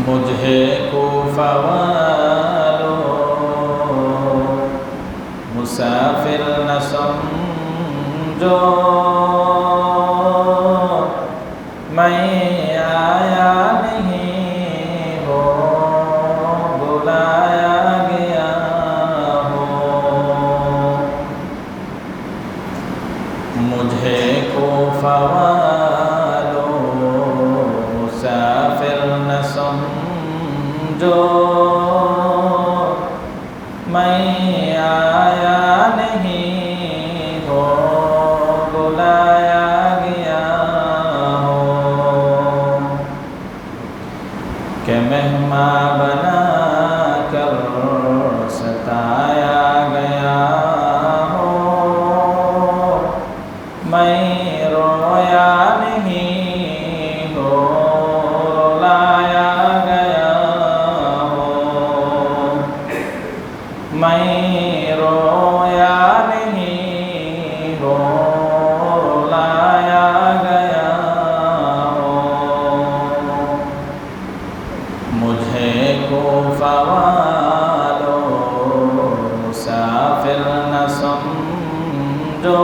मुझे कूफा वालों मुसाफिर न समझो, मैं आया नहीं हो बुलाया गया हो। मुझे कूफा वालों मुसाफिर न समझो, मैं आया नहीं हो बुलाया गया हो। कि मेहमान बना कर सताया गया हो, मैं रोया नहीं हो रुलाया गया हो। मैं रोया नहीं हो रुलाया गया हो। मुझे कूफा वालों मुसाफिर न समझो,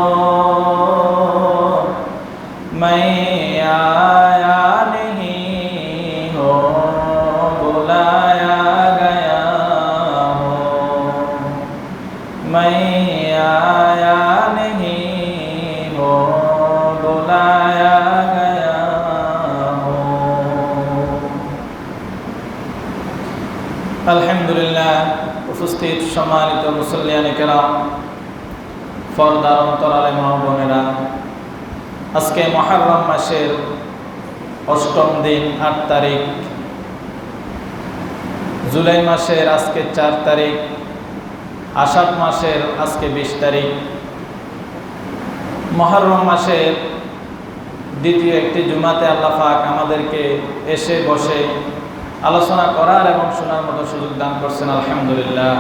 मैं आया नहीं हो बुलाया गया हो। मैं आया नहीं हो बुलाया गया हो। আলহামদুলিল্লাহ। উপস্থিত সম্মানিত মুসল্লিয়ানে কেরাম, পর্দার অন্তরালে মা ও বোনেরা, আজকে মুহররম মাসের ৮ম দিন ৮ তারিখ, জুলাই মাসের আজকে ৪ তারিখ, আষাঢ় মাসের আজকে ২০ তারিখ। মুহররম মাসের দ্বিতীয় একটি জুমাতে আল্লাহ পাক আমাদেরকে এসে বসে আলোচনা করার এবং শোনার মতো সুযোগ দান করছেন, আলহামদুলিল্লাহ।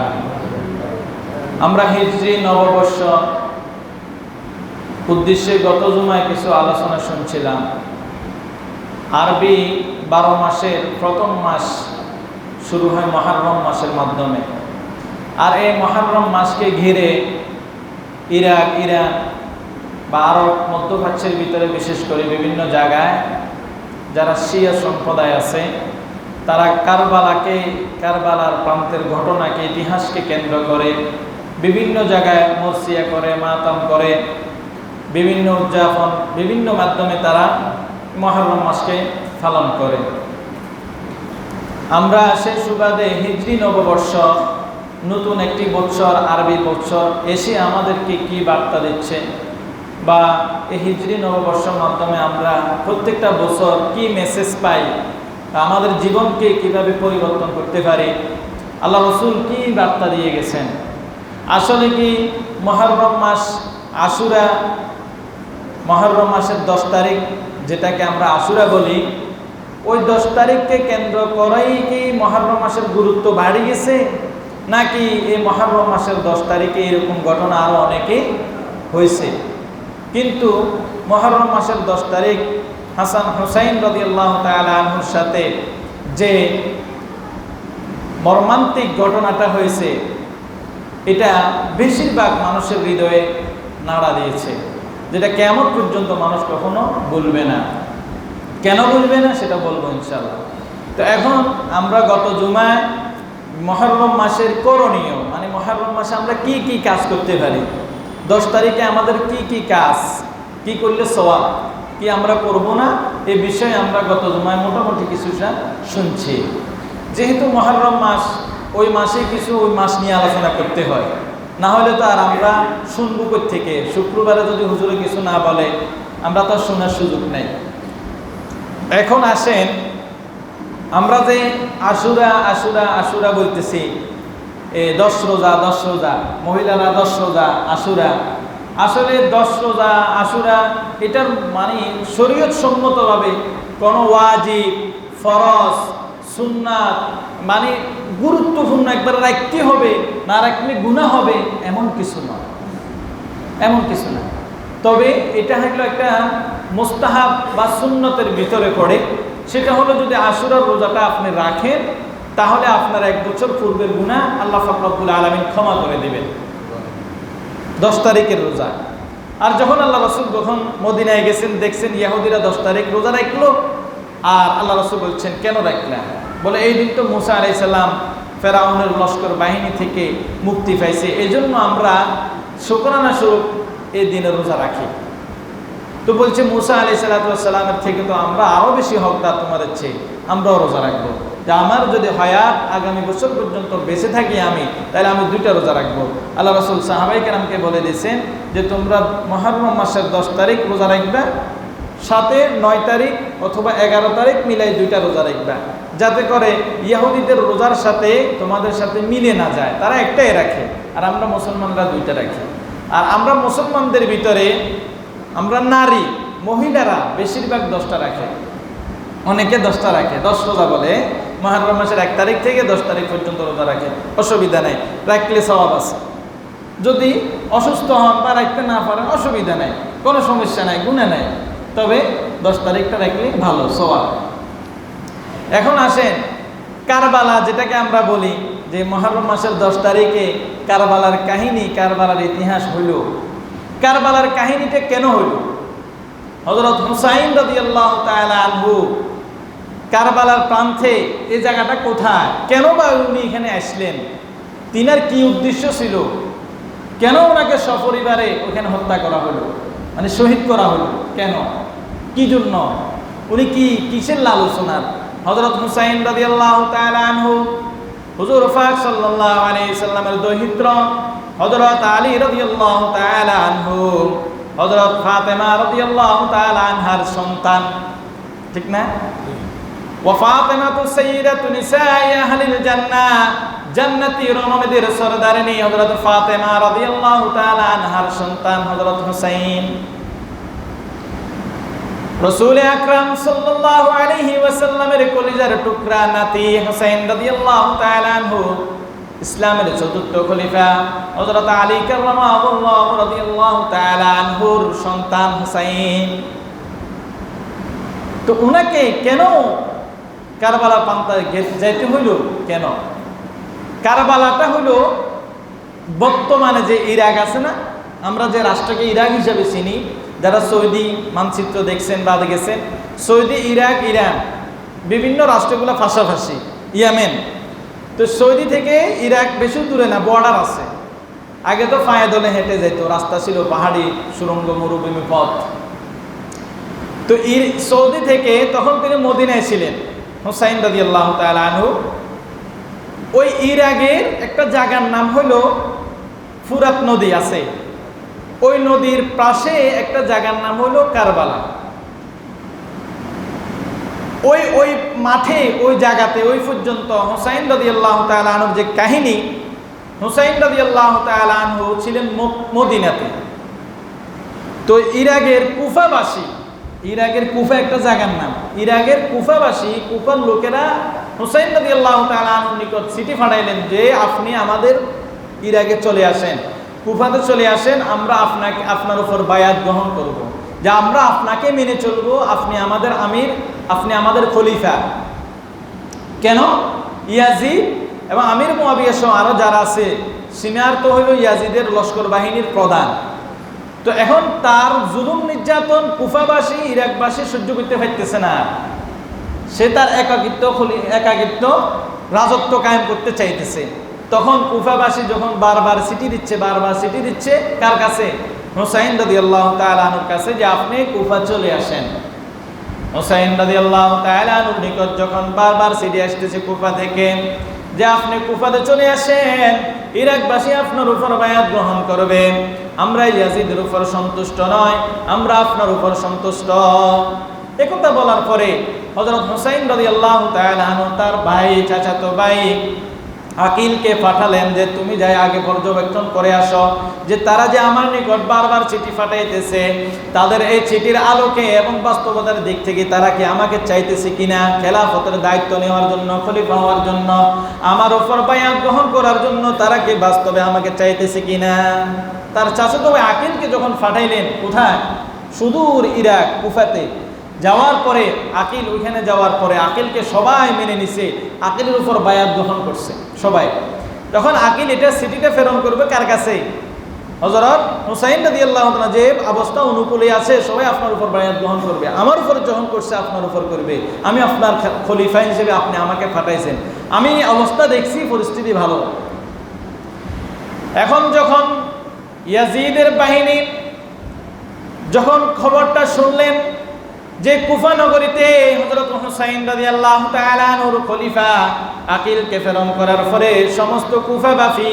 আমরা হিজরি নববর্ষ উদ্দেশ্যে গত জুমায় কিছু আলোচনা শুনছিলাম। আরবি ১২ মাসের প্রথম মাস শুরু হয় মুহররম মাসের মাধ্যমে। আর এই মুহররম মাসকে ঘিরে ইরাক, ইরান বা আরব মধ্যপ্রাচ্যের ভিতরে বিশেষ করে বিভিন্ন জায়গায় যারা শিয়া সম্প্রদায় আছে, তারা কারবালার প্রান্তের ঘটনাকে, ইতিহাসকে কেন্দ্র করে বিভিন্ন জায়গায় মরসিয়া করে, মাতাম করে, বিভিন্ন উদযাপন, বিভিন্ন মাধ্যমে তারা মুহররম মাসকে পালন করে। আমরা সেই সুবাদে হিজরি নববর্ষ, নতুন একটি বৎসর, আরবি বৎসর এসে আমাদেরকে কি বার্তা দিচ্ছে, বা এই হিজরি নববর্ষের মাধ্যমে আমরা প্রত্যেকটা বছর কি মেসেজ পাই, আমাদের জীবনকে কিভাবে পরিবর্তন করতে পারি, আল্লাহ রসুল কি বার্তা দিয়ে গেছেন। আসলে কি মুহররম মাস, আশুরা, মুহররম মাসের 10 তারিখ যেটাকে আমরা আশুরা বলি, ওই 10 তারিখকে কেন্দ্র করেই কি মুহররম মাসের গুরুত্ব বাড়ে গেছে, নাকি এই মুহররম মাসের 10 তারিখে এরকম ঘটনা আরও অনেকেই হয়েছে? কিন্তু মুহররম মাসের 10 তারিখ হাসান হুসাইন রাদিয়াল্লাহু তাআলা আনহুর সাথে যে মর্মান্তিক ঘটনাটা হয়েছে, এটা বেশিরভাগ মানুষের হৃদয়ে নাড়া দিয়েছে, যেটা কিয়ামত পর্যন্ত মানুষ কখনো ভুলবে না। কেন ভুলবে না সেটা বলবো ইনশাআল্লাহ। তো এখন আমরা গত জুমায় মুহররম মাসের করণীয়, মানে মুহররম মাসে আমরা কি কি কাজ করতে পারি, 10 তারিখে আমাদের কি কি কাজ, কি করলে সওয়াব, কি আমরা করব না, এই বিষয়ে আমরা গত জুমায় মোটামুটি কিছুটা শুনছি। যেহেতু মুহররম মাস, ওই মাসে কিছু ওই মাস নিয়ে আলোচনা করতে হয়, না হলে তো আর আমরা শুনবো থেকে। শুক্রবারে যদি হুজুরে কিছু না বলে আমরা তো শোনার সুযোগ নেই। এখন আসেন, আমরা যে আশুরা আশুরা আশুরা বলতেছি, 10 রোজা 10 রোজা, মহিলারা 10 রোজা আশুরা, আসলে 10 রোজা আশুরা এটার মানে শরীয়ত সম্মতভাবে কোনো ওয়াজিব, ফরজ, সুন্নাত, মানে গুরুত্বপূর্ণ একবার রাখতে হবে, না রাখলে গুনাহ হবে, এমন কিছু নয়, এমন কিছু না। তবে এটা হলো একটা মুস্তাহাব বা সুন্নতের ভিতরে পড়ে। সেটা হলো যদি আশুরার রোজাটা আপনি রাখেন তাহলে আপনার 1 বছর পূর্বের গুনাহ আল্লাহ পাক রব্বুল আলামিন ক্ষমা করে দিবেন। 10 তারিখের রোজা। আর যখন আল্লাহ রাসূল যখন মদিনায় গেছেন দেখছেন ইহুদিরা 10 তারিখ রোজা রাখলো, আর আল্লাহ রাসূল বলছেন কেন রাখলা? বলে এই দিন তো মুসা আলাইহিস সালাম ফেরাউনের লস্কর বাহিনী থেকে মুক্তি পাইছে, এজন্য আমরা শুকরানা স্বরূপ এই দিনে রোজা রাখি। তো বলছে মুসা আলাইহিস সালামের থেকে তো আমরা আরো বেশি হকদার তোমাদের চেয়ে, আমরাও রোজা রাখবো। যে আমার যদি হায়াত আগামী বছর পর্যন্ত বেঁচে থাকি আমি, তাহলে আমি 2টা রোজা রাখবো। আল্লাহ রাসূল সাহাবায়ে কেরামকে বলে দিয়েছেন যে তোমরা মুহররম মাসের 10 তারিখ রোজা রাখবা, সাথে 9 তারিখ অথবা 11 তারিখ মিলাই 2টা রোজা রাখবা, যাতে করে ইহুদিদের রোজার সাথে তোমাদের সাথে মিলে না যায়। তারা একটাই রাখে আর আমরা মুসলমানরা 2টা রাখি। আর আমরা মুসলমানদের ভিতরে আমরা নারী মহিলারা বেশিরভাগ 10টা রাখে, অনেকে 10টা রাখে, 10 রোজা বলে। মুহররম মাসের 1 তারিখ থেকে 10 তারিখ পর্যন্ত রোজা রাখে, অসুবিধা নেই, রাখলে সওয়াব আছে। যদি অসুস্থ হন বা রাখতে না পারেন অসুবিধা নেই, কোনো সমস্যা নাই, গুনাহ নাই, তবে 10 তারিখটা রাখলে ভালো, সওয়াব। এখন আসেন কারবালা, যেটাকে আমরা বলি যে মুহররম মাসের 10 তারিখে কারবালার কাহিনী, কারবালার ইতিহাস হইল। কারবালার কাহিনীটা কেন হইল? হযরত হুসাইন রাদিয়াল্লাহু তাআলা আনহু কারবালার প্রান্তে, এই জায়গাটা কোথায়, কেন বা উনি এখানে আসলেন, তিনার কি উদ্দেশ্য ছিল, কেন ওনাকে সপরিবারে ওখানে হত্যা করা হলো, মানে শহীদ করা হলো, কেন, কি জন্য, উনি কি কিসের লালসনার? হযরত হুসাইন রাদিয়াল্লাহু তাআলা আনহু হুজুর পাক সাল্লাল্লাহু আলাইহি সাল্লামের দৌহিত্র হযরত আলী রাদিয়াল্লাহু তাআলা আনহু, হযরত ফাতেমা রাদিয়াল্লাহু তাআলা আনহার সন্তান, ঠিক না? ওয়া ফাতেমাতু সাইয়্যিদাতু নিসাই আহলিল জান্নাহ, জান্নাতি রমণীদের সরদারিনী হযরত ফাতেমা রাদিয়াল্লাহু তাআলা আনহার সন্তান হযরত হুসাইন। রাসূল আকরাম সাল্লাল্লাহু আলাইহি ওয়াসাল্লামের কলিজার টুকরা নাতি হুসাইন রাদিয়াল্লাহু তাআলা আনহু, ইসলামের ৪র্থ খলিফা হযরত আলী কাররামাহুল্লাহু রাদিয়াল্লাহু তাআলা আনহুর সন্তান হুসাইন। তো উনাকে কেন কারবালার প্রান্তে যাইতে হইল? কেন? কারবালাটা হইল বর্তমানে যে ইরাক আছে না, আমরা যে রাষ্ট্রকে ইরাক হিসাবে চিনি, যারা সৌদি মানচিত্র দেখছেন বা দেখেছেন, সৌদি, ইরাক, ইরান বিভিন্ন রাষ্ট্রগুলো পাশাপাশি, ইয়েমেন। তো সৌদি থেকে ইরাক বেশি দূরে না, বর্ডার আছে। আগে তো পায়ে দলে হেঁটে যেত, রাস্তা ছিল পাহাড়ি, সুড়ঙ্গ, মরুভূমি পথ। তো সৌদি থেকে তখন তিনি মদিনায় ছিলেন হুসাইন রাদিয়াল্লাহু তাআলা আনহু। ওই ইরাকের একটা জায়গার নাম হলো ফুরাত নদী আছে, ওই নদীর পাশে একটা জায়গার নাম হলো কারবালা। ওই মাঠে, ওই জায়গাতে, ওই পর্যন্ত হুসাইন রাদিয়াল্লাহু তাআলা আনহুর যে কাহিনী, হুসাইন রাদিয়াল্লাহু তাআলা আনহু ছিলেন মদিনাতে। তো ইরাকের কুফাবাসী, ইরাকের কুফা একটা জায়গার নাম, ইরাকের কুফাবাসী, কুফার লোকেরা হুসাইন রাদিয়াল্লাহু তাআলা আনহুর নিকট চিঠি পাঠাইলেন যে আপনি আমাদের ইরাকে চলে আসেন, কুফাতে চলে আসেন, আমরা আপনার উপর বায়াত গ্রহণ করব, যে আমরা আপনাকে মেনে চলবো, আপনি আমাদের আমির, আপনি আমাদের খলিফা। কেন? ইয়াজিদ এবং আমির মুয়াবিয়া সহ আরো যারা আছে, সিনিয়র তো হইল ইয়াজিদের লস্কর বাহিনীর প্রধান। তো এখন তার জুলুম নির্যাতন কুফাবাসী, ইরাকবাসী সহ্য করতে পারতেছে না, সে তার একাকিত্ব রাজত্ব কায়েম করতে চাইতেছে। তখন কুফাবাসী যখন বারবার চিঠি দিচ্ছে, কার কাছে? হুসাইন রাদিয়াল্লাহু তাআলা আনহুর কাছে, যে আপনি কুফা চলে আসেন। হুসাইন রাদিয়াল্লাহু তাআলা আনহুর নিকট যখন বারবার চিঠি আসতেছে কুফা থেকে, যে আপনি কুফাতে চলে আসেন, ইরাকবাসী আপনার উপর বায়াত গ্রহণ করবে, আমরা ইয়াজিদের উপর সন্তুষ্ট নয়, আমরা আপনার উপর সন্তুষ্ট। একথা বলার পরে হযরত হুসাইন রাদিয়াল্লাহু তাআলা আনহু তার ভাই, চাচাতো ভাই আকিলকে পাঠালেন যে তুমি যাই আগে পর্যবেক্ষণ করে আসো, যে তারা যে আমার নিকট বারবার চিঠি পাঠাইতেছে, তাদের এই চিঠির আলোকে এবং বাস্তবতার দিক থেকে তারা কি আমাকে চাইতেছে কিনা খেলাফতের দায়িত্ব নেওয়ার জন্য, খলিফা হওয়ার জন্য, আমার উপর বায়াত গ্রহণ করার জন্য, তারা কি বাস্তবে আমাকে চাইতেছে কিনা। তার চাচাতো ভাই আকিলকে যখন পাঠাইলেন, কোথায়? সুদূর ইরাক কুফাতে, যাওয়ার পরে আকিল ওইখানে যাওয়ার পরে আকিলকে সবাই মেনে নিছে, আকিলের উপর বায়াত গ্রহণ করছে সবাই। তখন আকিল এটা সিটিটা প্রেরণ করবে কার কাছে? হযরত হুসাইন রাদিয়াল্লাহু তাআলা যে অবস্থা অনুকূলে আছে, সবাই আপনার উপর বায়াত গ্রহণ করবে, আমার উপর যখন করছে আপনার উপর করবে, আমি আপনার খলিফা হিসেবে আপনি আমাকে পাঠাইছেন, আমি অবস্থা দেখছি পরিস্থিতি ভালো। এখন যখন ইয়াজিদের বাহিনী যখন খবরটা শুনলেন যে কুফা নগরীতে হযরত হুসাইন রাদিয়াল্লাহু তাআলা আনহুর খলিফা আকিলকে প্রেরণ করার পরে সমস্ত কুফাবাসী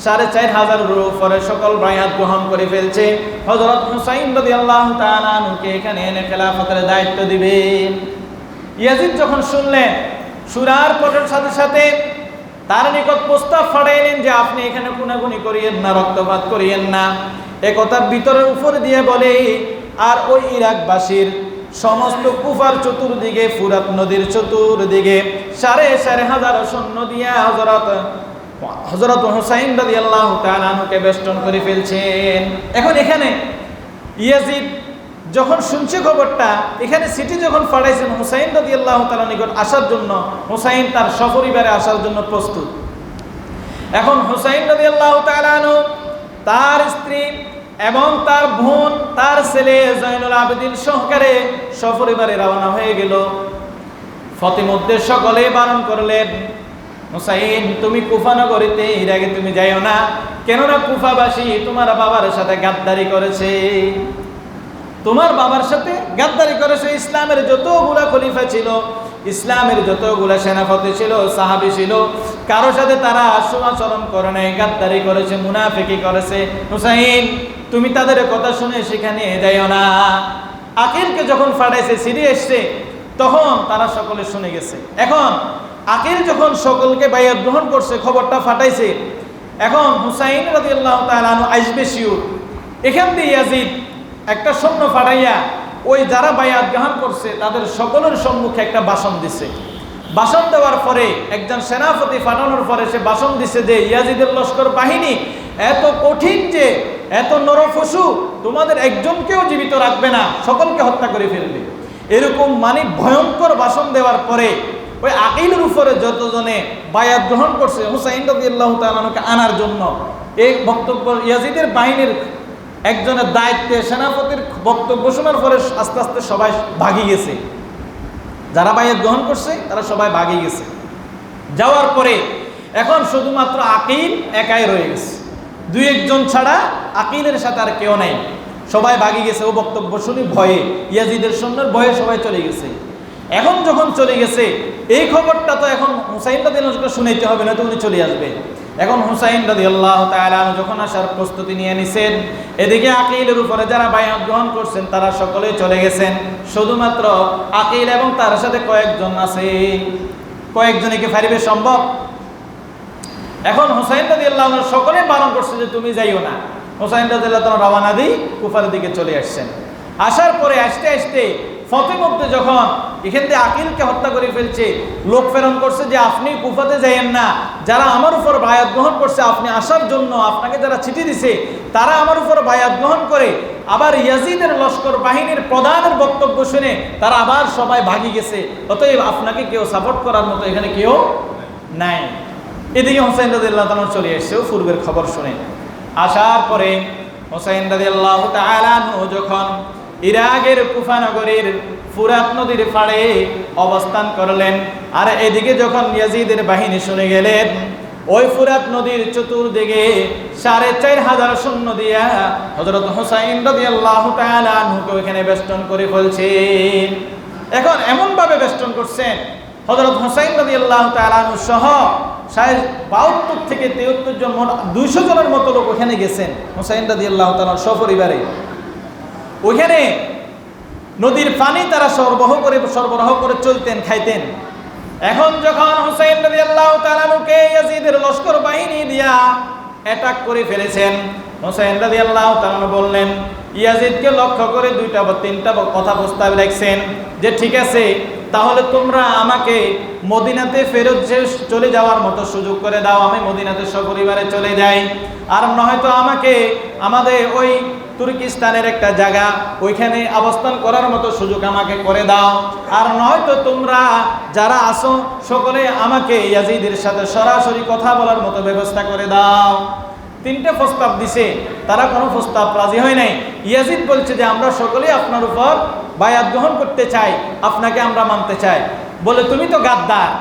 4500 উপরে সকল বায়াত গ্রহণ করে ফেলছে। হযরত হুসাইন রাদিয়াল্লাহু তাআলা আনহুকে এখানে এনে খেলাফতের দায়িত্ব দিবেন। ইয়াজিদ যখন শুনলেন, শোনার পরের সাথে সাথে তার নিকট প্রস্তাব পাঠাইলেন যে আপনি এখানে গুনাগুনি করিয়েন না, রক্তপাত করিয়েন না। একথার ভিতরের উপর দিয়ে বলে আর ওই ইরাকবাসীর সমস্ত কুফার চতুর্দিকে, ফুরাত নদীর চতুর্দিকে 5,500 সৈন্য দিয়ে হযরত হুসাইন রাদিয়াল্লাহু তাআলা আনহুকে বেষ্টন করে ফেলছেন। এখন এখানে ইয়াজিদ যখন শুনছে খবরটা, এখানে সিটি যখন পাঠাইছেন হুসাইন রাদিয়াল্লাহু তাআলা নিকট আসার জন্য, হুসাইন তার সপরিবারে আসার জন্য প্রস্তুত। এখন হুসাইন রাদিয়াল্লাহু তাআলা আনহু তার স্ত্রী এবং তার বোন, তার ছেলে জয়নুল আবেদিন সহকারে সপরিবারে রওনা হয়ে গেল। ফতিমধ্যে সকলে বারণ করলেন, হুসাইন তুমি কুফা নগরীতে এর আগে তুমি যাইও না, কেননা কুফাবাসী তোমার বাবার সাথে গাদ্দারি করেছে, তোমার বাবার সাথে গাদ্দারি করেছে। ইসলামের যতগুলা খলিফা ছিল, ইসলামের যতগুলা সেনাপতি ছিল, সাহাবী ছিল, কারো সাথে তারা সুআচরণ করে নাই, গাদ্দারি করেছে, মুনাফিকি করেছে। হুসাইন তুমি তাদের কথা শুনে সেখানে যাইও না। আকিলকে যখন ফাটাইছে, সিঁড়ি এসছে, তখন তারা সকলে শুনে গেছে। এখন আকিল যখন সকলকে বায়াত গ্রহণ করছে, খবরটা ফাটাইছে, এখন হুসাইন রাদিয়াল্লাহু তাআলা আনহু আসবে শিওর। এখান দিয়ে ইয়াজিদ একটা সৈন্য ফাটাইয়া ওই যারা বায়াত গ্রহণ করছে তাদের সকলের সম্মুখে একটা ভাষণ দিছে। ভাষণ দেওয়ার পরে একজন সেনাপতি ফাটানোর পরে সে ভাষণ দিছে যে ইয়াজিদের লস্কর বাহিনী এত কঠিন যে এত নরপশু, তোমাদের একজনকেও জীবিত রাখবে না, সকলকে হত্যা করে ফেলবে। এরকম মানে ভয়ঙ্কর ভাষণ দেওয়ার পরে ওই আকিলের উপরে যতজনে বায়াত গ্রহণ করছে হুসাইন রাদিয়াল্লাহু তাআলা আনহুকে আনার জন্য, এই বক্তব্য ইয়াজিদের বাহিনীর একজনের দায়িত্বে সেনাপতির বক্তব্য শোনার পরে আস্তে আস্তে সবাই ভাগি গেছে। যারা বায়াত গ্রহণ করছে তারা সবাই ভাগি গেছে। যাওয়ার পরে এখন শুধুমাত্র আকিল একাই রয়ে গেছে, 2-1 ছাড়া আকিলের সাথে আর কেউ নাই। সবাই ভাগি গেছে ও বক্তব্য শুনি ভয়ে, ইয়াজিদের সৈন্যের ভয়ে সবাই চলে গেছে। এখন যখন চলে গেছে, এই খবরটা তো এখন হুসাইন রাদিয়াল্লাহু তাআলা শুনাইতে হবে, না তো উনি চলে আসবে। এখন হুসাইন রাদিয়াল্লাহু তাআলা যখন আসার প্রস্তুতি নিয়ে নিছেন, এদিকে আকিলের উপরে যারা বায়াত গ্রহণ করছেন তারা সকলেই চলে গেছেন, শুধুমাত্র আকিল এবং তার সাথে কয়েকজন আছে। কয়েকজনে কি পারিবে সম্ভব? এখন হুসাইন রাদিয়াল্লাহু তাআলা সকলে বারণ করছে যে তুমি যাইও না। হুসাইন রাদিয়াল্লাহু তাআলা রওনা দিয়ে কুফার দিকে চলে আসছেন। আসার পরে আসতে আসতে ফতিমধ্যে যখন এখান থেকে আকিলকে হত্যা করে ফেলছে, লোক প্রেরণ করছে যে আপনি কুফাতে যাইয়েন না, যারা আমার উপর বায়াত গ্রহণ করছে আপনি আসার জন্য, আপনাকে যারা চিঠি দিছে তারা আমার উপর বায়াত গ্রহণ করে আবার ইয়াজিদের লস্কর বাহিনীর প্রধানের বক্তব্য শুনে তারা আবার সবাই ভাগি গেছে, অতএব আপনাকে কেউ সাপোর্ট করার মতো এখানে কেউ নাই। এদিকে হুসাইন রাদিয়াল্লাহু তাআলা চলে এসেছে পূর্বের খবর শুনে। আসার পরে হুসাইন রাদিয়াল্লাহু তাআলা আনহু যখন ইরাকের কুফা নগরীর ফুরাত নদীর পাড়ে অবস্থান করলেন, আর এদিকে যখন ইয়াজিদের বাহিনী শুনে গেলেন ওই ফুরাত নদীর চতুর্দিকে 4500 সৈন্য দিয়া হযরত হুসাইন রাদিয়াল্লাহু তাআলা আনহুকে ওখানে বেষ্টন করে ফেলছেন। এখন এমন ভাবে বেষ্টন করছেন, হযরত হুসাইন রাদিয়াল্লাহু তাআলা আনহু সহ 72 থেকে 73 জন, 200 জনের মতো লোক ওখানে গেছেন হুসাইন রাদিয়াল্লাহু তাআলা সপরিবারে। ওইখানে নদীর পানি তারা সরবরাহ করে চলতেন, খাইতেন। এখন যখন হুসাইন রাদিয়াল্লাহু তাআলা আনহুকে ইয়াজিদের লস্কর বাহিনী দিয়া অ্যাটাক করে ফেলেছেন, হুসাইন রাদিয়াল্লাহু তাআলা আনহু বললেন, ইয়াজিদকে লক্ষ্য করে 2টা বা 3টা কথা প্রস্তাব রাখছেন যে ঠিক আছে, তাহলে তোমরা আমাকে মদিনাতে ফেরত চলে যাওয়ার মতো সুযোগ করে দাও, আমি মদিনাতে সপরিবারে চলে যাই, আর নয়তো আমাকে আমাদের ওই তুর্কিস্তানের একটা জায়গা, ওইখানে অবস্থান করার মতো সুযোগ আমাকে করে দাও, আর নয়তো তোমরা যারা আসো সকলে আমাকে ইয়াজিদের সাথে সরাসরি কথা বলার মতো ব্যবস্থা করে দাও। তিনটে প্রস্তাব দিছে, তারা কোনো প্রস্তাব রাজি হয় নাই। ইয়াজিদ বলছে যে আমরা সকলেই আপনার উপর বায়াত গ্রহণ করতে চাই, আপনাকে আমরা মানতে চাই। বলে তুমি তো গাদ্দার,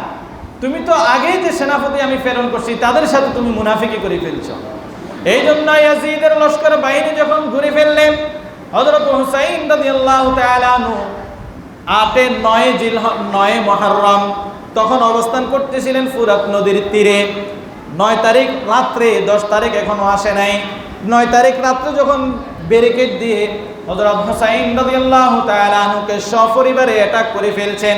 তুমি তো আগেই যে সেনাপতি আমি প্রেরণ করছি তাদের সাথে তুমি মুনাফিকি করে ফেলছো। এই জন্য ইয়াজিদের লস্কর বাহিনী যখন ঘুরে ফেললেন, হযরত হুসাইন রাদিয়াল্লাহু তাআলা আনহু 9 মুহররম তখন অবস্থান করতেছিলেন ফুরাত নদীর তীরে। 9 তারিখ রাত্রে, 10 তারিখ এখনো আসে নাই, 9 তারিখ রাত্রে যখন ব্যারিকেড দিয়ে হযরত হুসাইন রাদিয়াল্লাহু তাআলা আনহুকে সপরিবারে অ্যাটাক করে ফেলছেন।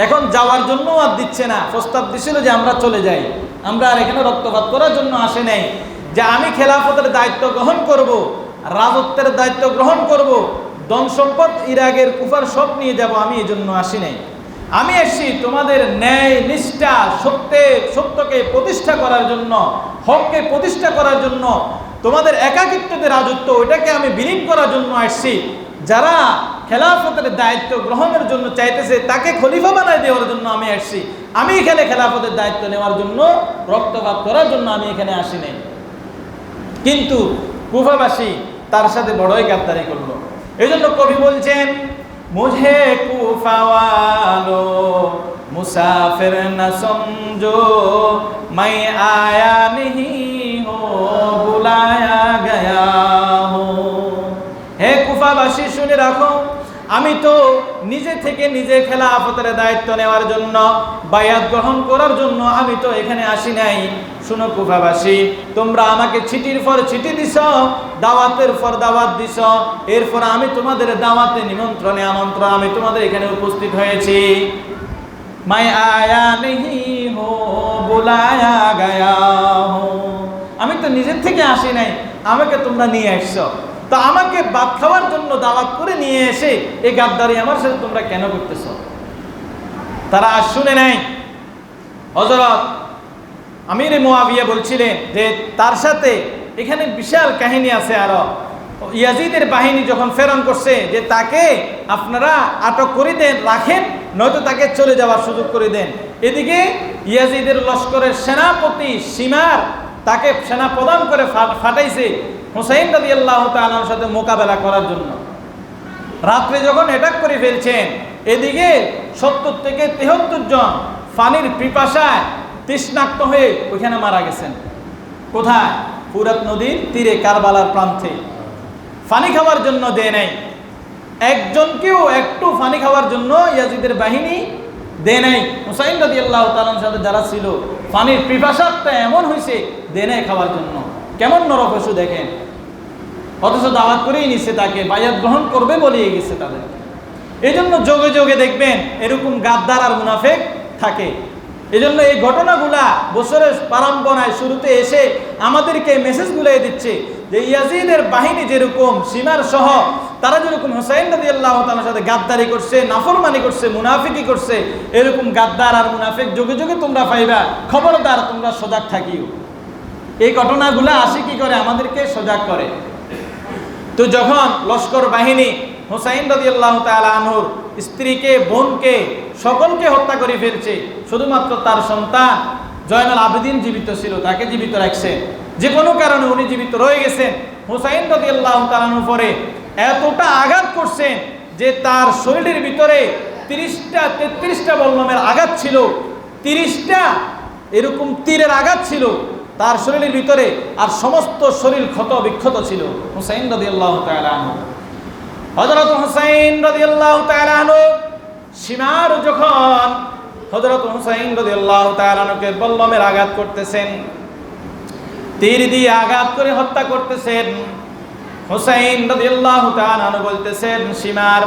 এখন যাওয়ার জন্য আর দিচ্ছে না, প্রস্তাব দিছিল যে আমরা চলে যাই, আমরা আর এখানে রক্তপাত করার জন্য আসে নাই, যে আমি খেলাফতের দায়িত্ব গ্রহণ করব, রাজত্বের দায়িত্ব গ্রহণ করব, ধন সম্পদ ইরাকের কুফার সব নিয়ে যাব, আমি এই জন্য আসি নাই। আমি এসেছি তোমাদের ন্যায় নিষ্ঠা সত্যকে প্রতিষ্ঠা করার জন্য, হককে প্রতিষ্ঠা করার জন্য, তোমাদের একাকিত্বতে রাজত্ব ওইটাকে আমি বিলীন করার জন্য আসছি। যারা খেলাফতের দায়িত্ব গ্রহণের জন্য চাইতেছে তাকে খলিফা বানায় দেওয়ার জন্য আমি আসছি। আমি এখানে খেলাফতের দায়িত্ব নেওয়ার জন্য, রক্তপাত করার জন্য আমি এখানে আসি নাই। কিন্তু কুফাবাসী তার সাথে বড়ই গাদ্দারি করলো। এই জন্য কবি বলছেন, মুঝে কুফাওয়ালো মুসাফির না সমঝো, मैं आया नहीं हो बुलाया गया हो। হে কুফাবাসী শুনে রাখো, আমি তো নিজে থেকে নিজে খেলাফতের দায়িত্ব নেওয়ার জন্য, বায়াত গ্রহণ করার জন্য আমি তো এখানে আসি নাই। শুনো কুফাবাসী, তোমরা আমাকে চিঠির পর চিঠি দিছ, দাওয়াতের পর দাওয়াত দিছ, এরপর আমি তোমাদের দাওয়াতে নিমন্ত্রণে আমন্ত্রণ আমি তোমাদের এখানে উপস্থিত হয়েছি। मैं आया नहीं हो बुलाया गया हो। আমি তো নিজের থেকে আসি নাই, আমাকে তোমরা নিয়ে আসছো, তো আমাকে ভাত খাওয়ার জন্য দাওয়াত করে নিয়ে এসে এই গাদ্দারি আমার সাথে তোমরা কেন করতেছ? তারা আর শুনে নাই। হযরত আমির মুয়াবিয়া বলছিলেন যে তার সাথে এখানে বিশাল কাহিনী আছে। আরো ইয়াজিদের বাহিনী যখন প্রেরণ করছে যে তাকে আপনারা আটক করে দেন, রাখেন, নয়তো তাকে চলে যাওয়ার সুযোগ করে দেন। এদিকে ইয়াজিদের লস্করের সেনাপতি সিমার তাকে সেনা প্রদান করে ফাটাইছে হুসাইন রাদিয়াল্লাহু তাআলার সাথে মোকাবেলা করার জন্য। রাত্রে যখন অ্যাটাক করে ফেলছেন, এদিকে 70 থেকে 73 জন পানির পিপাসায় তৃষ্ণাক্ত হয়ে ওইখানে মারা গেছেন। কোথায়? ফুরাত নদীর তীরে, কারবালার প্রান্তে। পানি খাওয়ার জন্য দেয় নাই, একজনকেও একটু পানি খাওয়ার জন্য ইয়াজিদের বাহিনী দেয় নাই। হুসাইন রাদিয়াল্লাহু তাআলার সাথে যারা ছিল, পানির পিপাসাটা এমন হয়েছে দেয় নাই খাওয়ার জন্য। কেমন নরপশু দেখেন, অথচ দাওয়াত করেই নিচ্ছে, তাকে বায়াত গ্রহণ করবে বলিয়ে গেছে তাদের। এই জন্য যোগে যোগে দেখবেন এরকম গাদ্দার আর মুনাফেক থাকে। এই জন্য এই ঘটনাগুলা বছরের প্রারম্ভনায় শুরুতে এসে আমাদেরকে মেসেজগুলো দিচ্ছে যে ইয়াজিদের বাহিনী যেরকম সীমার সহ তারা যেরকম হুসাইন রাদিয়াল্লাহু তাআলার সাথে গাদ্দারি করছে, নাফরমানি করছে, মুনাফিকি করছে, এরকম গাদ্দার আর মুনাফিক যুগে যুগে তোমরা পাইবা। খবরদার, তোমরা সজাগ থাকিও। এই ঘটনাগুলা আসে কি করে? আমাদেরকে সজাগ করে। তো যখন লস্কর বাহিনী হুসাইন রাদিয়াল্লাহু তাআলা আনহুর স্ত্রীকে, বোনকে, সকলকে হত্যা করে ফেলছে, শুধুমাত্র তার সন্তান জয়নুল আবেদিন জীবিত ছিল, তাকে জীবিত রাখছে। যে কোনো কারণে উনি জীবিত রয়ে গেছেন। হুসাইন রাদিয়াল্লাহু তাআলা আনহু পরে এতটা আঘাত করছেন যে তার শরীরের ভিতরে 33টা বল্লমের আঘাত ছিল, 30টা এরকম তীরের আঘাত ছিল তার শরীরের ভিতরে, আর সমস্ত শরীর ক্ষত বিক্ষত ছিল হুসাইন রাদিয়াল্লাহু তাআলা আনহু। হযরত হুসাইন রাদিয়াল্লাহু তাআলা আনহু সীমার যখন হযরত হুসাইন রাদিয়াল্লাহু তাআলা আনহুকে বল্লমের আঘাত করতেছেন, তীর দিয়ে আঘাত করে হত্যা করতেছেন, হুসাইন রাদিয়াল্লাহু তাআলা আনহু বলতেছেন, সীমার,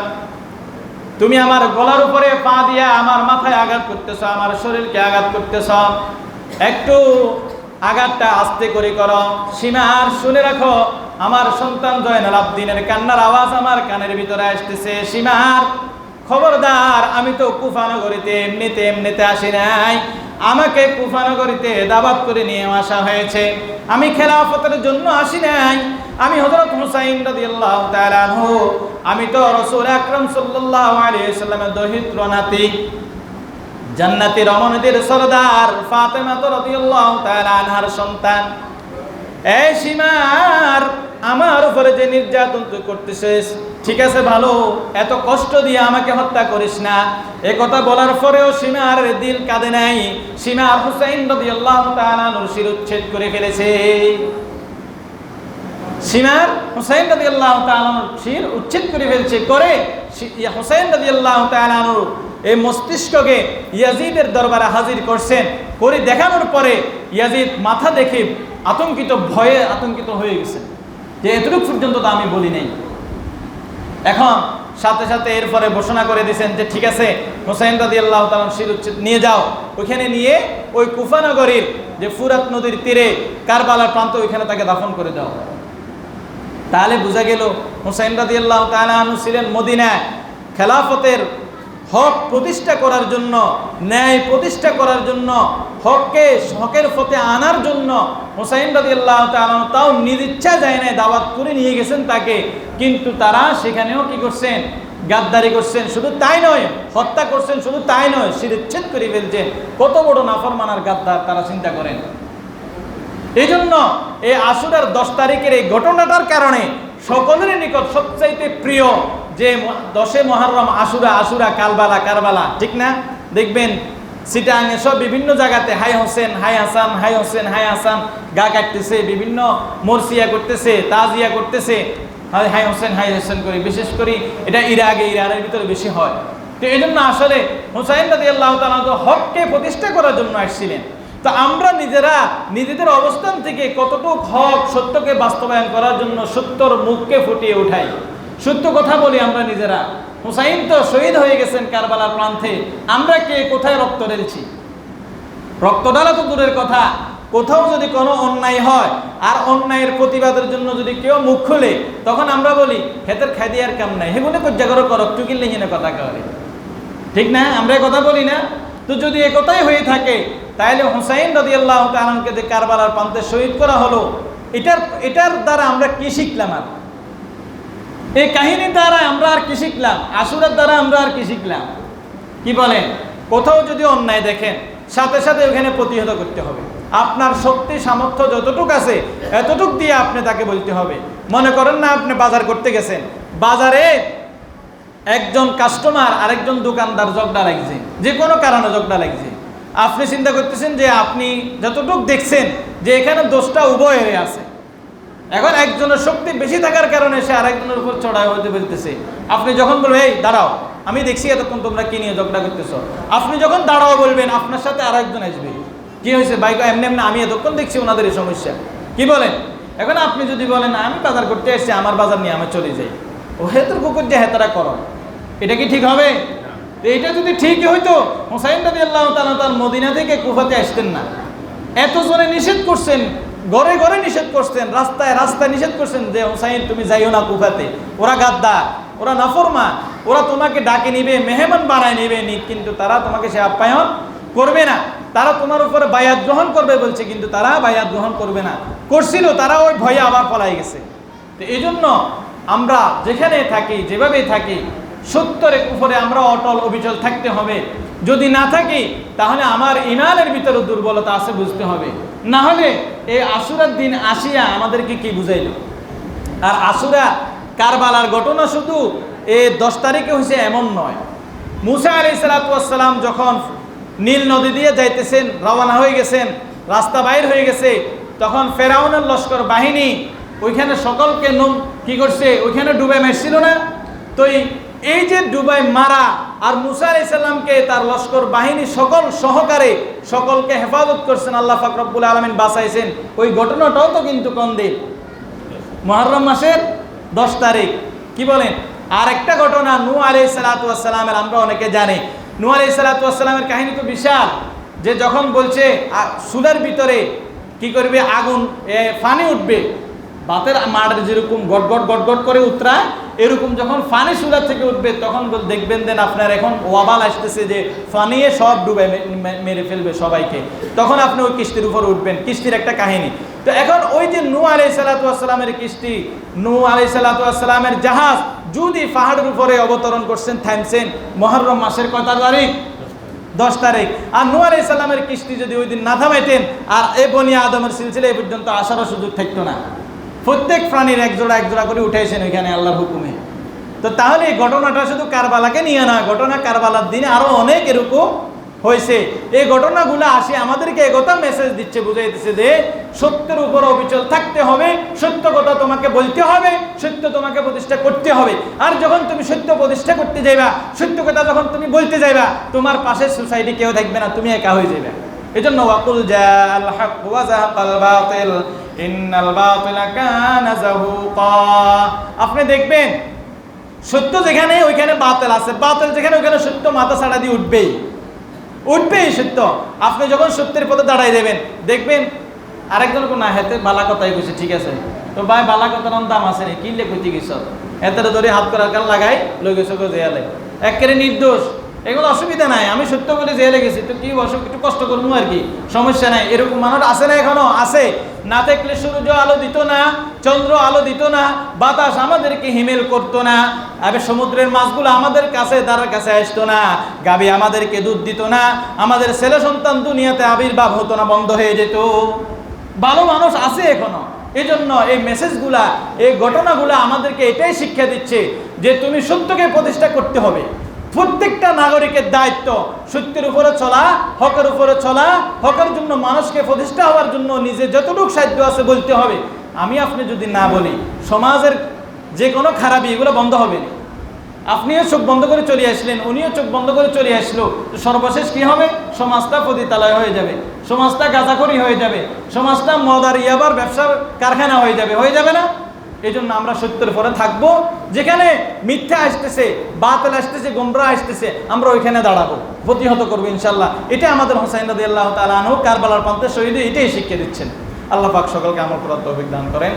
তুমি আমার গলার উপরে পা দিয়া আমার মাথায় আঘাত করতেছো, আমার শরীরকে আঘাত করতেছো, একটু আঘাতটা আস্তে করে করো। সীমার, শুনে রাখো, আমার সন্তান জয়নুল আবেদিনের কান্নার আওয়াজ আমার কানের ভিতরে আসতেছে। সীমার, খবরদার, আমি তো কুফানগরীতে এমনিতে আসি নাই, আমাকে কুফানগরীতে দাওয়াত করে নিয়ে আসা হয়েছে। আমি খেলাফতের জন্য আসি নাই, আমি হযরত হুসাইন রাদিয়াল্লাহু তাআলা আনহু, আমি তো রাসূল আকরাম সাল্লাল্লাহু আলাইহি ওয়াসাল্লামের দহিত্র নাতি, জান্নাতি রমণীদের সরদার ফাতেমা রাদিয়াল্লাহু তাআলা আনহার সন্তান। এই সীমার আমার উপরে যে নির্যাতন তুই করতেছিস, ঠিক আছে ভালো, এত কষ্ট দিয়ে আমাকে হত্যা করিস না। এই কথা বলার পরেও সীমার দিল কাঁদে নাই। সীমার হুসাইন রাদিয়াল্লাহু তাআলা আনহুর শির উচ্ছেদ করে ফেলেছে। সীমার হুসাইন রাদিয়াল্লাহু তাআলা আনহুর শির উচ্ছেদ করে ফেলছে। করে হুসাইন রাদিয়াল্লাহু তাআলা আনহুর এই মস্তিষ্ককে ইয়াজিদের দরবারে হাজির করছেন। করে দেখানোর পরে ইয়াজিদ মাথা দেখে আতঙ্কিত, ভয়ে আতঙ্কিত হয়ে গেছেন যে এতটুকু পর্যন্ত তো আমি বলি নাই। এখন সাথে সাথে এরপরে ঘোষণা করে দিয়েছেন যে ঠিক আছে, হুসাইন রাদিয়াল্লাহু তাআলা শির উচ্ছেদ নিয়ে যাও, ওইখানে নিয়ে ওই কুফা নগরীর যে ফুরাত নদীর তীরে কারবালার প্রান্ত, ওইখানে তাকে দাফন করে দাও। তাহলে বোঝা গেল হুসাইন রাদিয়াল্লাহু তাআলা আনহু ছিলেন মদিনায় খেলাফতের হক প্রতিষ্ঠা করার জন্য, ন্যায় প্রতিষ্ঠা করার জন্য, হকের পথে আনার জন্য। হুসাইন রাদিয়াল্লাহু তাআলা তাও নিজ ইচ্ছা যায় না, দাওয়াত করে নিয়ে গেছেন তাকে, কিন্তু তারা সেখানেও কি করছেন? গাদ্দারি করছেন। শুধু তাই নয়, হত্যা করছেন। শুধু তাই নয়, শিরচ্ছেদ করে ফেলছেন। কত বড় নাফরমান আর গাদ্দার তারা, চিন্তা করেন। এই জন্য এই আশুরার 10 তারিখের এই ঘটনাটার কারণে সকলের নিকট সবচাইতে প্রিয় যে 10 মুহররম আশুরা, আশুরা কারবালা, কারবালা, ঠিক না? দেখবেন সিটাঙে সব বিভিন্ন জায়গাতে হাই হোসেন, হাই হাসান, হাই হোসেন, হাই হাসান গা কাটতেছে, বিভিন্ন মরসিয়া করতেছে, তাজিয়া করতেছে, হাই হোসেন, হাই হোসেন করে। বিশেষ করে এটা ইরানের ভিতরে বেশি হয়। তো এই জন্য আসলে হুসাইন রাদিয়াল্লাহু তাআলা হককে প্রতিষ্ঠা করার জন্য আসছিলেন। তো আমরা নিজেরা নিজেদের অবস্থান থেকে কতটুকু হক সত্যকে বাস্তবায়ন করার জন্য সত্যর মুখকে ফুটিয়ে উঠাই, সত্য কথা বলি আমরা নিজেরা। হুসাইন তো শহীদ হয়ে গেছেন কারবালার প্রান্তে, আমরা কে কোথায় রক্ত ঢেলছি? রক্ত ঢালা তো দূরের কথা, কোথাও যদি কোনো অন্যায় হয় আর অন্যায়ের প্রতিবাদের জন্য যদি কেউ মুখ খুলে, তখন আমরা বলি হেতের খাদিয়ার কাম নাই, হেগুনে কজ্জাগর করক টুকিলে হিনে কথা করে, ঠিক না? আমরা কথা বলি না? তো যদি একথাই হয়ে থাকে, তাহলে হুসাইন রাদিয়াল্লাহু তাআলাকে যে কারবালার প্রান্তে শহীদ করা হলো, এটার দ্বারা আমরা কি শিখলাম? আর এই কাহিনীর দ্বারা আমরা আর কি শিখলাম? আশুরার দ্বারা আমরা আর কি শিখলাম? কি বলেন? কোথাও যদি অন্যায় দেখেন, সাথে সাথে ওখানে প্রতিহত করতে হবে। আপনার শক্তি সামর্থ্য যতটুক আছে এতটুক দিয়ে আপনি তাকে বলতে হবে। মনে করেন না আপনি বাজার করতে গেছেন, বাজারে একজন কাস্টমার আরেকজন দোকানদার ঝগড়া লাগছে, যে কোনো কারণে ঝগড়া লাগছে। আপনি চিন্তা করতেছেন যে আপনি যতটুক দেখছেন যে এখানে দোষটা উভয়ের আছে। এখন একজনের শক্তি বেশি থাকার কারণে সে আরেকজনের উপর চড়াই হতে বলতেছে। আপনি যখন বলবেন এই দাঁড়াও, আমি দেখছি এতক্ষণ তোমরা কি নিয়ে ঝগড়া করতেছো, আপনি যখন দাঁড়াও বলবেন, আপনার সাথে আরেকজন আসবে, কি হয়েছে ভাই? এমনি এমনি আমি এতক্ষণ দেখছি ওনাদের এই সমস্যা, কি বলেন? এখন আপনি যদি বলেন আমি বাজার করতে এসেছি, আমার বাজার নিয়ে আমি চলে যাই, ও হেতর কুকুর যে হেতারা করো, এটা কি ঠিক হবে? এটা যদি ঠিকই হইতো, হুসাইন রাদিয়াল্লাহু তাআলা তার মদিনা থেকে কুফাতে আসতেন না। এত জোরে নিষেধ করছেন, ঘরে ঘরে নিষেধ করছেন, রাস্তায় রাস্তায় নিষেধ করছেন যে হুসাইন তুমি যাইও না কুফাতে, ওরা গাদ্দার, ওরা নাফরমান, ওরা তোমাকে ডাকে নিবে, মেহমান বানায় নিবে, কিন্তু তারা তোমাকে সে আপ্যায়ন করবে না। তারা তোমার উপরে বায়াত গ্রহণ করবে বলছে, কিন্তু তারা বায়াত গ্রহণ করবে না। করছিল, তারা ওই ভয়ে আবার পলাই গেছে। তো এই জন্য আমরা যেখানে থাকি, যেভাবে থাকি, সত্যের উপরে আমরা অটল অবিচল থাকতে হবে। যদি না থাকি তাহলে আমার ইমানের ভিতরে দুর্বলতা আছে বুঝতে হবে। না হলে এই আশুরার দিন আসিয়া আমাদেরকে কি বুঝাইল? আর আশুরা কারবালার ঘটনা শুধু এই 10 তারিখে হয়েছে এমন নয়। মুসা আলাইহিস সালাতু ওয়াস সালাম যখন নীল নদী দিয়ে যাইতেছেন, রওনা হয়ে গেছেন, রাস্তা বাইর হয়ে গেছে, তখন ফেরাউনের লস্কর বাহিনী ওইখানে সকলকে কি করছে? ওইখানে ডুবে মেরছিল না? তো এই যে ডুবাই মারা আর মুসা আলাইহিস সালামকে তার লস্কর বাহিনী সকল সহকারে সকলকে হেফাজত করছেন, আল্লাহ পাক রব্বুল আলামিন বাঁচাইছেন। ওই ঘটনাটাও তো কিন্তু কোন দিন? মুহররম মাসের 10 তারিখ। কি বলেন? আর একটা ঘটনা নূহ আলাইহিস সালাতু ওয়াস সালামের, আমরা অনেকে জানি নূহ আলাইহিস সালাতু ওয়াস সালামের কাহিনী তো বিশাল। যে যখন বলছে চুলার ভিতরে কি করবে? আগুন, পানি উঠবে, বাতের মাড়ের যেরকম গট গট গট গট করে উতরায়, এরকম যখন ফানি সুরা থেকে উঠবে তখন দেখবেন দেন আপনার এখন ওয়াবাল আসতেছে যে ফানিয়ে সব ডুবে মেরে ফেলবে সবাইকে, তখন আপনি ওই কিস্তির উপর উঠবেন। কিস্তির একটা কাহিনী। তো এখন ওই যে নূহ আলাইহিস সালাতু ওয়াস সালামের কিস্তি, নূহ আলাইহিস সালাতু ওয়াস সালামের জাহাজ যদি পাহাড়ের উপরে অবতরণ করছেন, থামছেন মুহররম মাসের কত তারিখ? 10 তারিখ। আর নূহ আলাইহিস সালামের কিস্তি যদি ওই দিন না থামাইতেন, আর এ বনি আদমের সিলসিলা এই পর্যন্ত আসারও সুযোগ থাকতো না। প্রত্যেক প্রাণীর এক জোড়া করে উঠেছেন ওইখানে আল্লাহর হুকুমে। তো তাহলে এই ঘটনাটা শুধু কারবালাকে নিয়ে না, ঘটনা কারবালার দিনে আরো অনেক এরকম হয়েছে। এই ঘটনাগুলো আসে আমাদেরকে একথা মেসেজ দিচ্ছে, বুঝাইতেছে যে সত্যের উপর অবিচল থাকতে হবে, সত্য কথা তোমাকে বলতে হবে, সত্য তোমাকে প্রতিষ্ঠা করতে হবে। আর যখন তুমি সত্য প্রতিষ্ঠা করতে যাইবা, সত্য কথা যখন তুমি বলতে যাইবা, তোমার পাশের সোসাইটি কেউ থাকবে না, তুমি একা হয়ে যাবে। এজন্য ওয়াকুল জাআল হক ওয়া যাহাকাল বাতিল ইন্নাল বাতিলা কানা যাহুকা। আপনি দেখবেন সত্য যেখানে ওইখানে বাতিল আছে, বাতিল যেখানে ওইখানে সত্য মাথা ছাড়া দিয়ে উঠবেই সত্য। আপনি যখন সত্যের পথে দাঁড়াই দেবেন, দেখবেন আরেকজন কোন হাতে বালা কথাই কইছে, ঠিক আছে তো ভাই বালা কথার দাম আছে নি, কিনলে কইতে গেছ এত ধরে হাত করার কাল লাগাই লই গেছো জেলে, একেবারে নির্দোষ, এগুলো অসুবিধা নাই, আমি সত্য বলে জেলে গেছি তো কি একটু কষ্ট করবো আর কি, সমস্যা নাই। এরকম মানুষ আছে না? এখনো আছে। না থাকলে সূর্য আলো দিত না, চন্দ্র আলো দিত না, বাতাস আমাদেরকে হিমেল করতো না, আবার সমুদ্রের মাছগুলো আমাদের কাছে দ্বারার কাছে আসতো না, গাভী আমাদেরকে দুধ দিত না, আমাদের ছেলে সন্তান দুনিয়াতে আবির্ভাব হতো না, বন্ধ হয়ে যেত। ভালো মানুষ আছে এখনো। এই জন্য এই মেসেজগুলা, এই ঘটনাগুলা আমাদেরকে এটাই শিক্ষা দিচ্ছে যে তুমি সত্যকে প্রতিষ্ঠা করতে হবে। প্রত্যেকটা নাগরিকের দায়িত্ব সত্যের উপরে চলা, হকের উপরে চলা, হকের জন্য মানুষকে প্রতিষ্ঠা হওয়ার জন্য নিজে যতটুকু সাধ্য আছে বলতে হবে। আমি আপনি যদি না বলি, সমাজের যে কোনো খারাপি এগুলো বন্ধ হবে না। আপনিও চোখ বন্ধ করে চলে আসলেন, উনিও চোখ বন্ধ করে চলে আসলো, তো সর্বশেষ কি হবে? সমাজটা পতিতালয় হয়ে যাবে, সমাজটা গাঁজাখড়ি হয়ে যাবে, সমাজটা মদ আর ইয়াবার ব্যবসার কারখানা হয়ে যাবে না? এই জন্য আমরা সত্যের পরে থাকবো। যেখানে মিথ্যা আসতেছে, বাতিল আসতেছে, গোমরাহ আসতেছে, আমরা ওইখানে দাঁড়াবো, প্রতিহত করবো ইনশাল্লাহ। এটা আমাদের হোসাইন রাদিয়াল্লাহু তাআলা আনহু কারবালার প্রান্তে শহীদ এটাই শিক্ষা দিচ্ছেন। আল্লাহ পাক সকলকে আমল করার তৌফিক দান করেন।